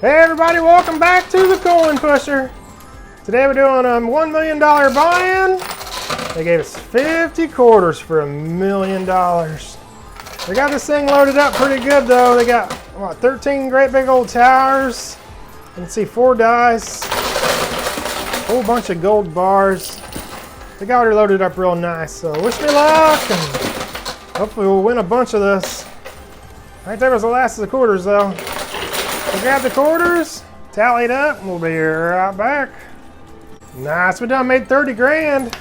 Hey everybody, welcome back to the Coin Pusher. Today we're doing a $1 million buy-in. They gave us 50 quarters for $1 million. They got this thing loaded up pretty good though. They got, what, 13 great big old towers. You can see 4 dice, a whole bunch of gold bars. They got her loaded up real nice, so wish me luck and hopefully we'll win a bunch of this. Right there was the last of the quarters though. So grab the quarters, tally it up, and we'll be right back. Nice, we done made 30 grand.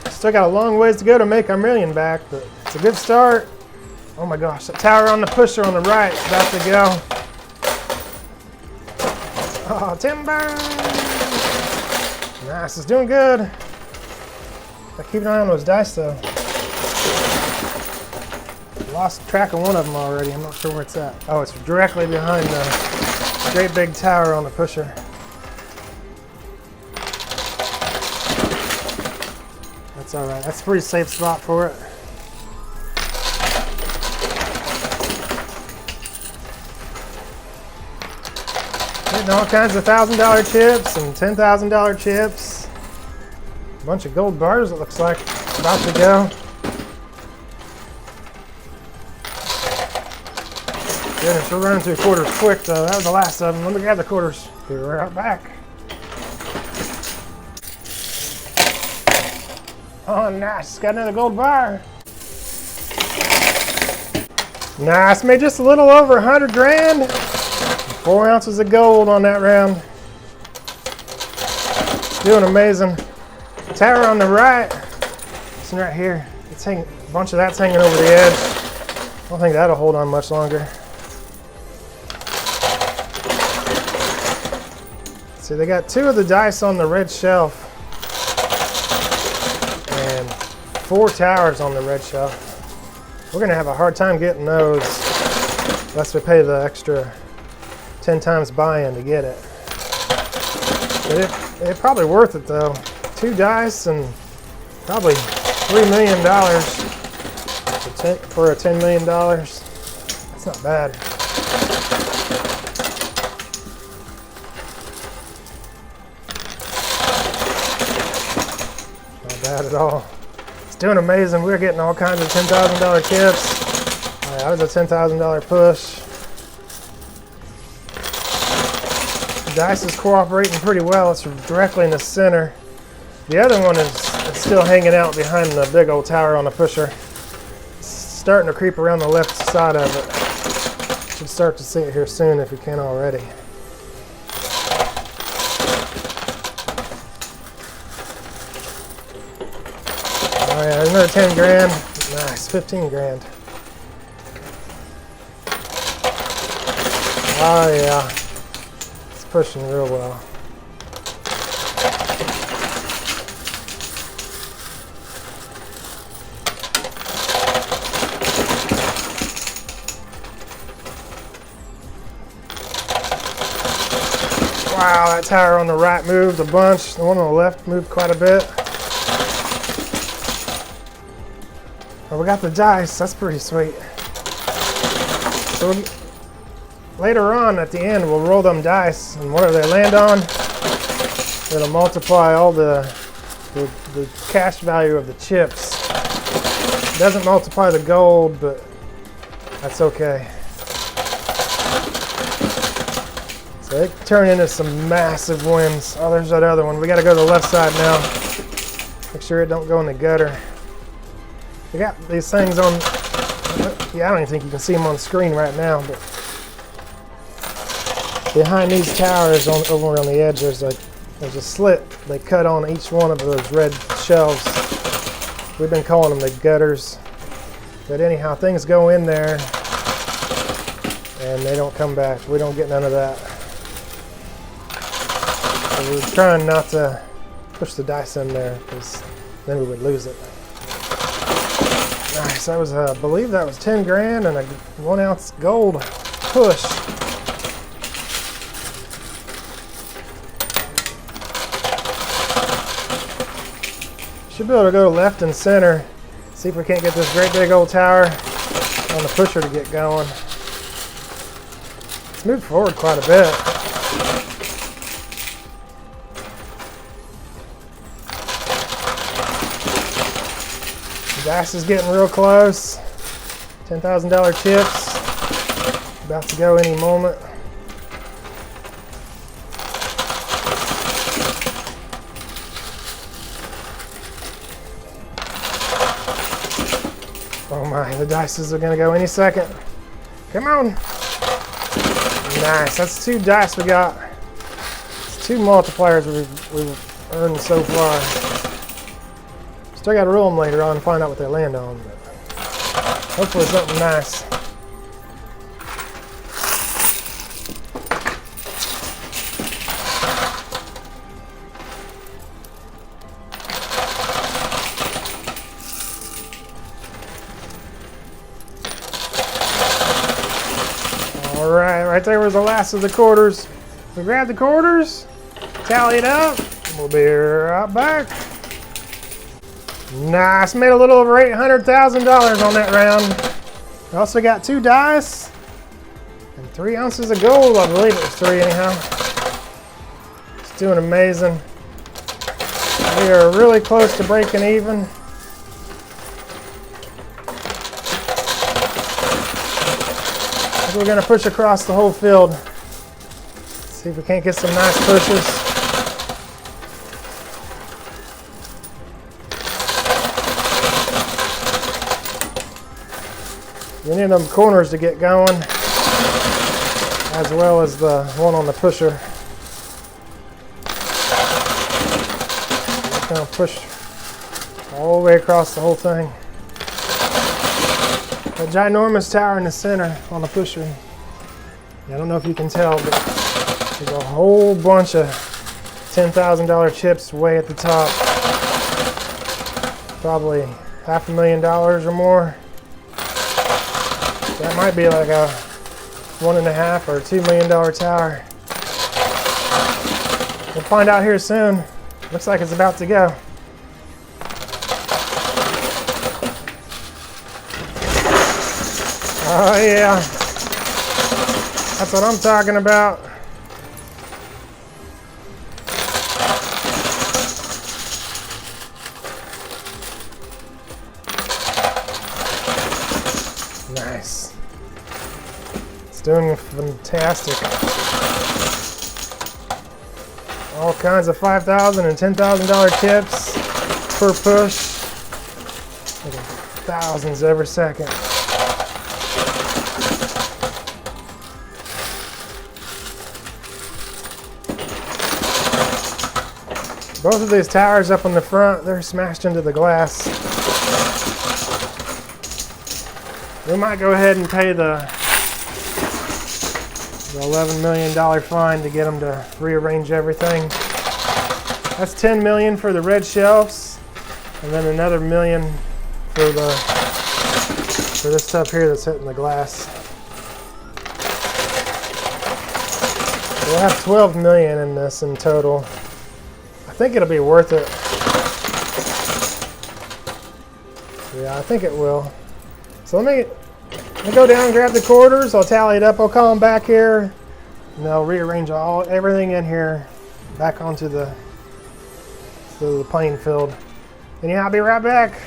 Still got a long ways to go to make our million back, but it's a good start. Oh my gosh, the tower on the pusher on the right is about to go. Oh, timber! Nice, it's doing good. I keep an eye on those dice though. Lost track of one of them already. I'm not sure where it's at. Oh, it's directly behind the great big tower on the pusher. That's all right. That's a pretty safe spot for it. Getting all kinds of $1,000 chips and $10,000 chips. A bunch of gold bars, it looks like. About to go. Goodness, we're running through quarters quick though. That was the last of them. Let me grab the quarters. Be right back. Oh, nice. Got another gold bar. Nice. Made just a little over 100 grand. 4 ounces of gold on that round. Doing amazing. Tower on the right. It's right here. It's hanging. A bunch of that's hanging over the edge. I don't think that'll hold on much longer. See, they got 2 of the dice on the red shelf and 4 towers on the red shelf. We're gonna have a hard time getting those unless we pay the extra 10 times buy-in to get it. But it's probably worth it though. 2 dice and probably $3 million for a $10 million. That's not bad. Bad at all. It's doing amazing. We're getting all kinds of $10,000 chips. Oh, yeah, that was a $10,000 push. The dice is cooperating pretty well. It's directly in the center. The other one is still hanging out behind the big old tower on the pusher. It's starting to creep around the left side of it. Should start to see it here soon if you can already. Oh yeah, another 10 grand. Nice, 15 grand. Oh yeah, it's pushing real well. Wow, that tower on the right moved a bunch. The one on the left moved quite a bit. Well, we got the dice, that's pretty sweet. So later on at the end we'll roll them dice and whatever they land on, it'll multiply all the cash value of the chips. It doesn't multiply the gold, but that's okay. So they turn into some massive wins. Oh, there's that other one. We gotta go to the left side now. Make sure it don't go in the gutter. We got these things on, yeah, I don't even think you can see them on the screen right now, but behind these towers over on the edge, there's a slit they cut on each one of those red shelves. We've been calling them the gutters. But anyhow, things go in there and they don't come back. We don't get none of that. So we're trying not to push the dice in there because then we would lose it. Nice, that was, I believe that was 10 grand and a 1 ounce gold push. Should be able to go left and center. See if we can't get this great big old tower on the pusher to get going. It's moved forward quite a bit. The dice is getting real close. $10,000 chips. About to go any moment. Oh my, the dice are gonna go any second. Come on. Nice, that's 2 dice we got. It's 2 multipliers we've earned so far. Still gotta roll them later on and find out what they land on. But hopefully something nice. Alright, right there was the last of the quarters. We grab the quarters, tally it up, and we'll be right back. Nice, made a little over $800,000 on that round. We also got 2 dice and 3 ounces of gold. I believe it was 3 anyhow. It's doing amazing. We are really close to breaking even. We're going to push across the whole field. See if we can't get some nice pushes. We need them corners to get going, as well as the one on the pusher. We're going to push all the way across the whole thing. A ginormous tower in the center on the pusher. I don't know if you can tell, but there's a whole bunch of $10,000 chips way at the top. Probably $500,000 or more. That might be like a $1.5 or $2 million tower. We'll find out here soon. Looks like it's about to go. Oh yeah, that's what I'm talking about. Nice. It's doing fantastic. All kinds of $5,000 and $10,000 chips per push. Thousands every second. Both of these towers up on the front, they're smashed into the glass. We might go ahead and pay the $11 million fine to get them to rearrange everything. That's $10 million for the red shelves, and then another $1 million for this stuff here that's hitting the glass. We'll have $12 million in this in total. I think it'll be worth it. Yeah, I think it will. So let me go down and grab the quarters. I'll tally it up. I'll call them back here, and they'll rearrange everything in here back onto the playing field. Anyhow, I'll be right back.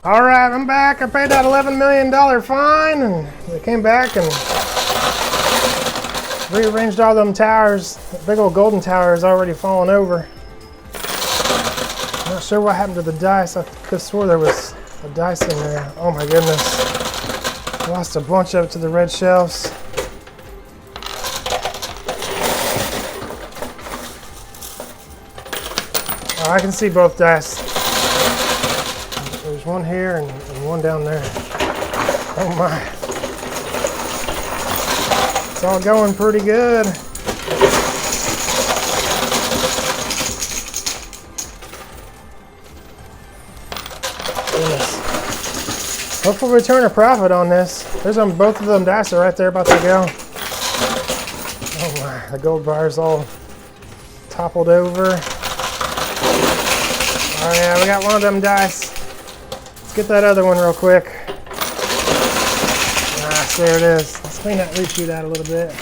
All right, I'm back. I paid that $11 million fine, and they came back and rearranged all them towers. That big old golden tower is already fallen over. Not sure what happened to the dice. I could have swore there was a dice in there. Oh my goodness. Lost a bunch of it to the red shelves. Oh, I can see both dice. There's one here and one down there. Oh my. It's all going pretty good. Hopefully we turn a profit on this. There's both of them dice are right there about to go. Oh my, the gold bar's all toppled over. Oh yeah, we got one of them dice. Let's get that other one real quick. Nice, there it is. Let's clean that loot chute out a little bit.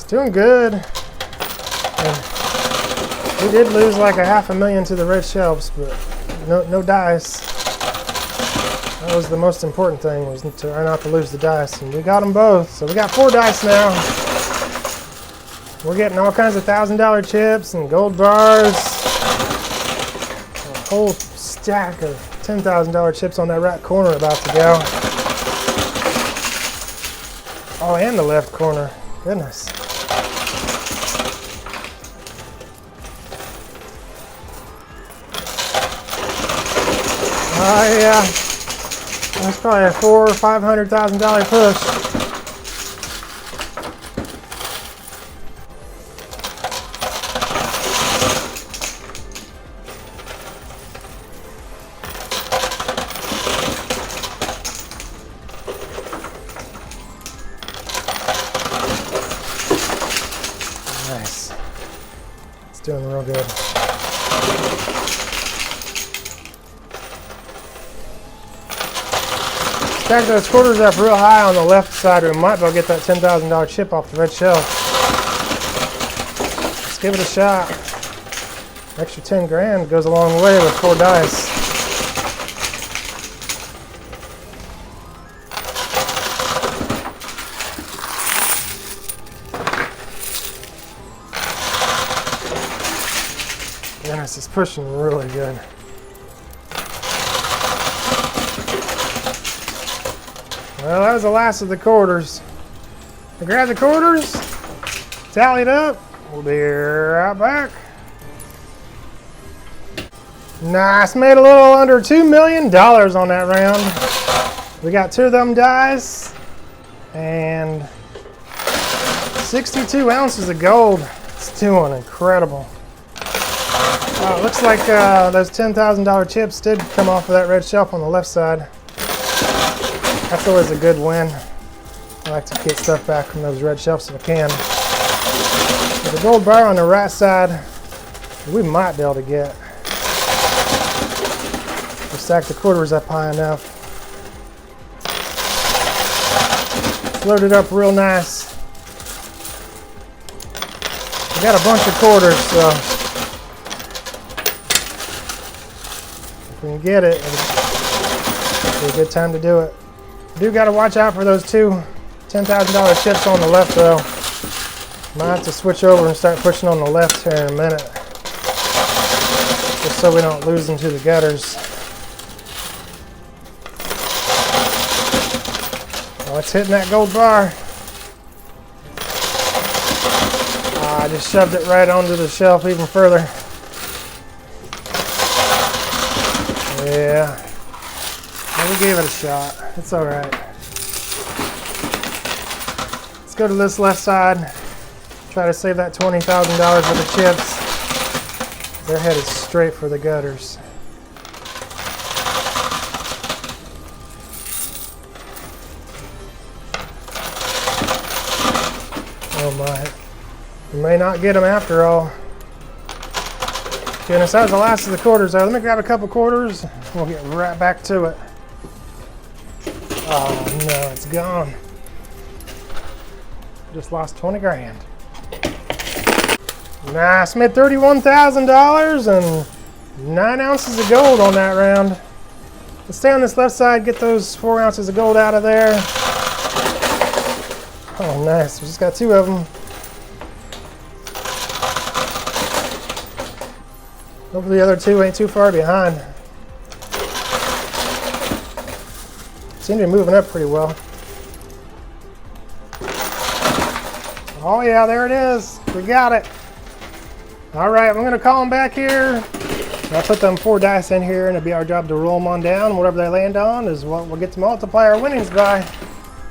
doing good. And we did lose like $500,000 to the red shelves, but no dice. That was the most important thing, was to try not to lose the dice, and we got them both. So we got 4 dice now. We're getting all kinds of $1,000 chips and gold bars. A whole stack of $10,000 chips on that right corner about to go. Oh, and the left corner. Goodness. Oh yeah. That's probably a $400,000 or $500,000 push. Nice. It's doing real good. Stack those quarters up real high on the left side, or we might be able to get that $10,000 chip off the red shelf. Let's give it a shot. Extra 10 grand goes a long way with 4 dice. Goodness, it's pushing really good. Well, that was the last of the quarters. I grabbed the quarters, tallied up. We'll be right back. Nice, made a little under $2 million on that round. We got 2 of them dice and 62 ounces of gold. It's doing incredible. It looks like those $10,000 chips did come off of that red shelf on the left side. That's always a good win. I like to get stuff back from those red shelves if I can. With the gold bar on the right side, we might be able to get. We stack the quarters up high enough. It's loaded up real nice. We got a bunch of quarters, so if we can get it, it'll be a good time to do it. Do got to watch out for those 2 $10,000 chips on the left though. Might have to switch over and start pushing on the left here in a minute, just so we don't lose them to the gutters. Oh, it's hitting that gold bar. I just shoved it right onto the shelf even further. Yeah. We gave it a shot. It's all right. Let's go to this left side. Try to save that $20,000 worth of chips. They're headed straight for the gutters. Oh my. We may not get them after all. Goodness, that was the last of the quarters though. Let me grab a couple quarters. We'll get right back to it. Oh no, it's gone. Just lost 20 grand. Nice, made $31,000 and 9 ounces of gold on that round. Let's stay on this left side, get those 4 ounces of gold out of there. Oh nice, we just got 2 of them. Hopefully the other 2 ain't too far behind. Seem to be moving up pretty well. Oh yeah, there it is. We got it. All right, I'm gonna call them back here. I'll put them 4 dice in here and it'll be our job to roll them on down. Whatever they land on is what we'll get to multiply our winnings by.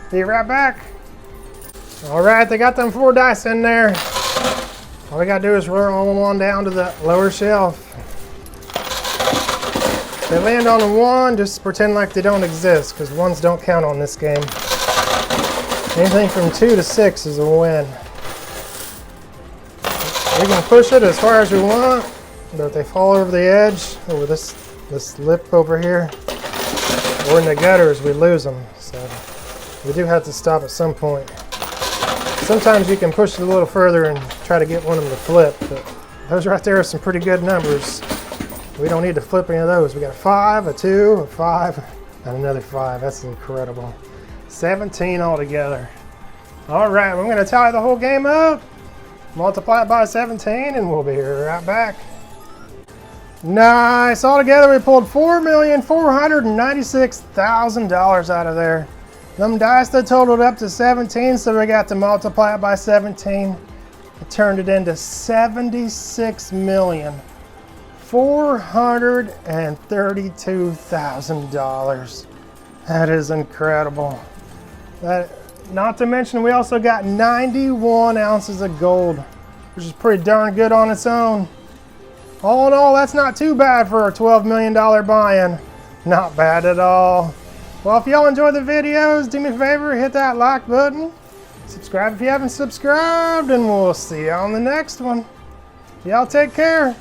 Be right back. All right, they got them 4 dice in there. All we gotta do is roll them on down to the lower shelf. If they land on a 1, just pretend like they don't exist, because 1s don't count on this game. Anything from 2 to 6 is a win. We can push it as far as we want, but if they fall over the edge, over this lip over here, or in the gutters, we lose them. So we do have to stop at some point. Sometimes you can push it a little further and try to get one of them to flip, but those right there are some pretty good numbers. We don't need to flip any of those. We got a 5, a 2, a 5, and another 5. That's incredible. 17 altogether. All right, I'm going to tally the whole game up, multiply it by 17, and we'll be right back. Nice. Altogether, we pulled $4,496,000 out of there. Them dice that totaled up to 17, so we got to multiply it by 17. It turned it into $76,432,000. That is incredible. Not to mention, we also got 91 ounces of gold, which is pretty darn good on its own. All in all, that's not too bad for a $12 million buy-in. Not bad at all. Well, if y'all enjoyed the videos, do me a favor, hit that like button. Subscribe if you haven't subscribed, and we'll see you on the next one. Y'all take care.